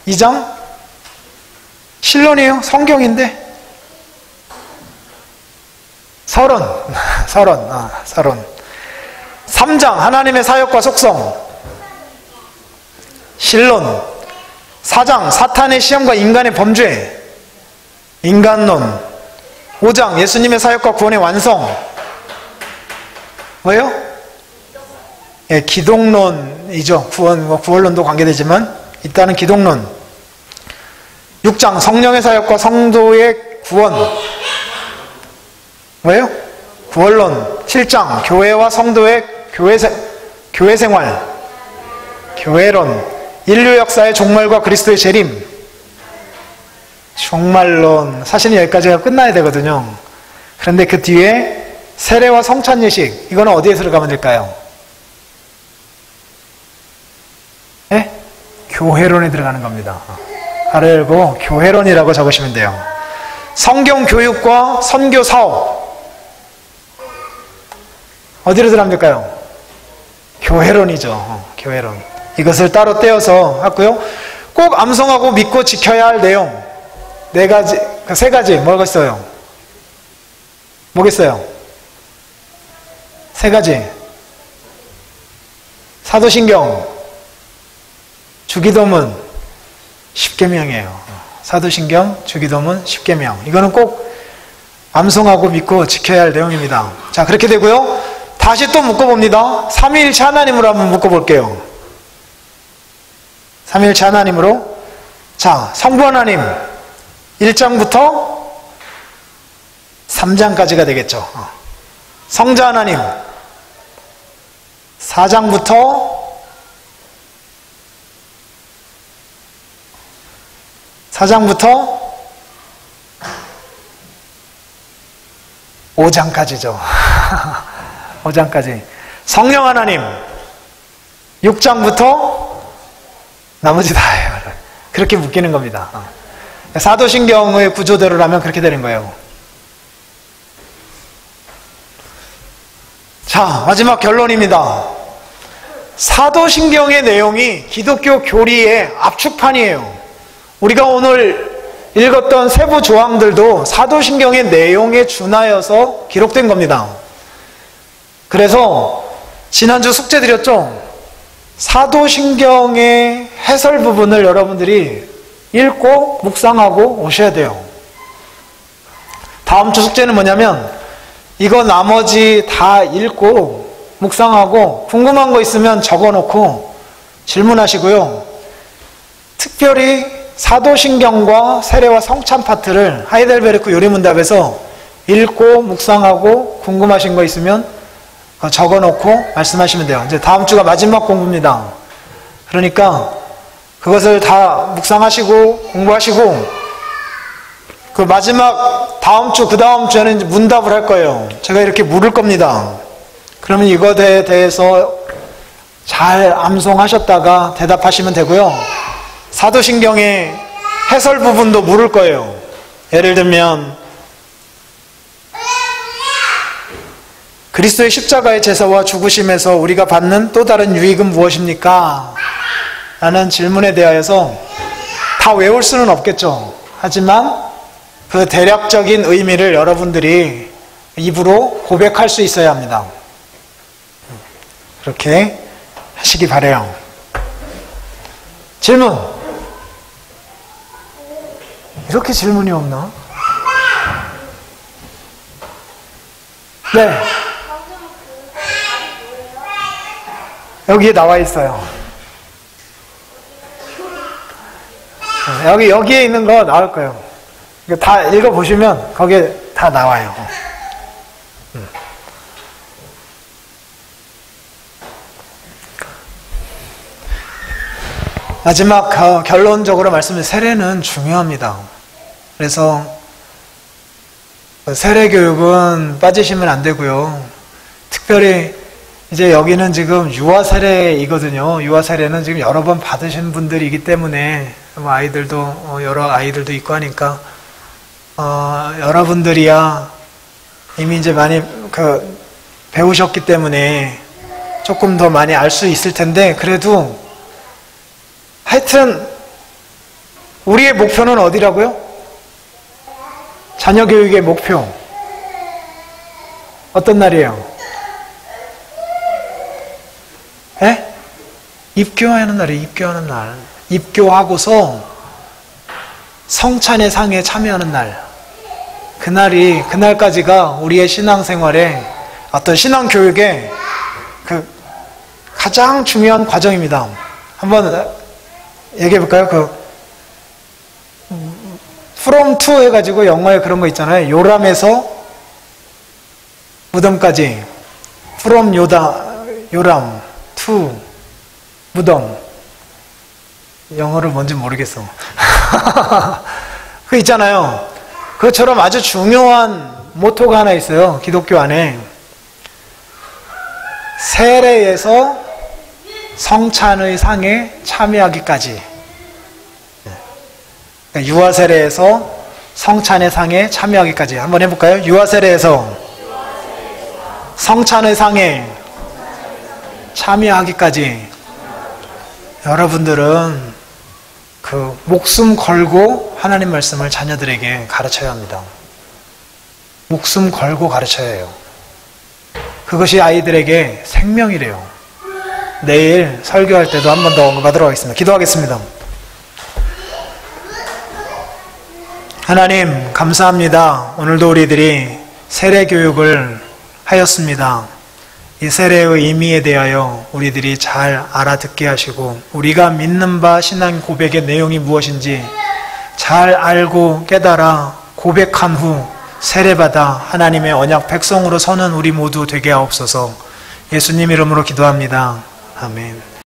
2장? 신론이에요. 성경인데. 서론. 서론. 3장. 하나님의 사역과 속성. 신론. 4장. 사탄의 시험과 인간의 범죄. 인간론. 5장. 예수님의 사역과 구원의 완성. 뭐예요? 예, 기독론이죠. 구원론도 관계되지만 일단은 기독론. 6장. 성령의 사역과 성도의 구원. 뭐예요? 구원론. 7장. 교회와 성도의 교회 생활. 교회론. 인류 역사의 종말과 그리스도의 재림. 종말론. 사실은 여기까지가 끝나야 되거든요. 그런데 그 뒤에 세례와 성찬 예식. 이거는 어디에 들어가면 될까요? 네? 교회론에 들어가는 겁니다. 가로 열고 교회론이라고 적으시면 돼요. 성경 교육과 선교 사업. 어디로 들어가면 될까요? 교회론이죠. 교회론. 이것을 따로 떼어서 하고요. 꼭 암송하고 믿고 지켜야 할 내용. 4가지, 3가지 뭐겠어요? 뭐겠어요? 3가지. 사도신경, 주기도문, 십계명이에요. 사도신경, 주기도문, 십계명. 이거는 꼭 암송하고 믿고 지켜야 할 내용입니다. 자, 그렇게 되고요. 다시 또 묶어봅니다. 삼위일체 하나님으로 한번 묶어볼게요. 삼위일체 하나님으로. 자, 성부 하나님 1장부터 3장까지가 되겠죠. 성자 하나님 4장부터 5장까지죠. 5장까지. 성령 하나님 6장부터 나머지 다예요. 그렇게 묶이는 겁니다. 사도신경의 구조대로라면 그렇게 되는 거예요. 자, 마지막 결론입니다. 사도신경의 내용이 기독교 교리의 압축판이에요. 우리가 오늘 읽었던 세부 조항들도 사도신경의 내용에 준하여서 기록된 겁니다. 그래서 지난주 숙제 드렸죠? 사도신경의 해설 부분을 여러분들이 읽고 묵상하고 오셔야 돼요. 다음 주 숙제는 뭐냐면 이거 나머지 다 읽고 묵상하고 궁금한 거 있으면 적어놓고 질문하시고요. 특별히 사도신경과 세례와 성찬 파트를 하이델베르크 요리문답에서 읽고 묵상하고 궁금하신 거 있으면 적어놓고 말씀하시면 돼요. 이제 다음 주가 마지막 공부입니다. 그러니까 그것을 다 묵상하시고 공부하시고 그 마지막 다음 주 그 다음 주에는 이제 문답을 할 거예요. 제가 이렇게 물을 겁니다. 그러면 이것에 대해서 잘 암송하셨다가 대답하시면 되고요. 사도신경의 해설 부분도 물을 거예요. 예를 들면 그리스도의 십자가의 제사와 죽으심에서 우리가 받는 또 다른 유익은 무엇입니까? 라는 질문에 대하여서 다 외울 수는 없겠죠. 하지만 그 대략적인 의미를 여러분들이 입으로 고백할 수 있어야 합니다. 그렇게 하시기 바라요. 질문. 이렇게 질문이 없나? 네. 여기에 나와 있어요. 여기에 있는 거 나올 거예요. 다 읽어보시면 거기에 다 나와요. 마지막 결론적으로 말씀드린 세례는 중요합니다. 그래서 세례 교육은 빠지시면 안 되고요. 특별히 이제 여기는 지금 유아 세례이거든요. 유아 세례는 지금 여러 번 받으신 분들이기 때문에 뭐 아이들도 여러 아이들도 있고 하니까 여러분들이야 이미 이제 많이 배우셨기 때문에 조금 더 많이 알 수 있을 텐데, 그래도 하여튼 우리의 목표는 어디라고요? 자녀 교육의 목표 어떤 날이에요? 예? 입교하는 날이에요. 입교하는 날. 입교하고서 성찬의 상에 참여하는 날. 그날까지가 우리의 신앙생활에 어떤 신앙교육의 가장 중요한 과정입니다. 한번 얘기해 볼까요? From to 해가지고 영어에 그런 거 있잖아요. 요람에서 무덤까지. From 요람 to 무덤. 영어를 뭔지 모르겠어. 그 있잖아요. 그것처럼 아주 중요한 모토가 하나 있어요. 기독교 안에. 세례에서 성찬의 상에 참여하기까지. 유아 세례에서 성찬의 상에 참여하기까지. 한번 해볼까요? 유아 세례에서 성찬의 상에 참여하기까지. 여러분들은 목숨 걸고 하나님 말씀을 자녀들에게 가르쳐야 합니다. 목숨 걸고 가르쳐야 해요. 그것이 아이들에게 생명이래요. 내일 설교할 때도 한 번 더 언급하도록 하겠습니다. 기도하겠습니다. 하나님 감사합니다. 오늘도 우리들이 세례 교육을 하였습니다. 이 세례의 의미에 대하여 우리들이 잘 알아듣게 하시고, 우리가 믿는 바 신앙 고백의 내용이 무엇인지 잘 알고 깨달아 고백한 후 세례받아 하나님의 언약 백성으로 서는 우리 모두 되게 하옵소서. 예수님 이름으로 기도합니다. 아멘.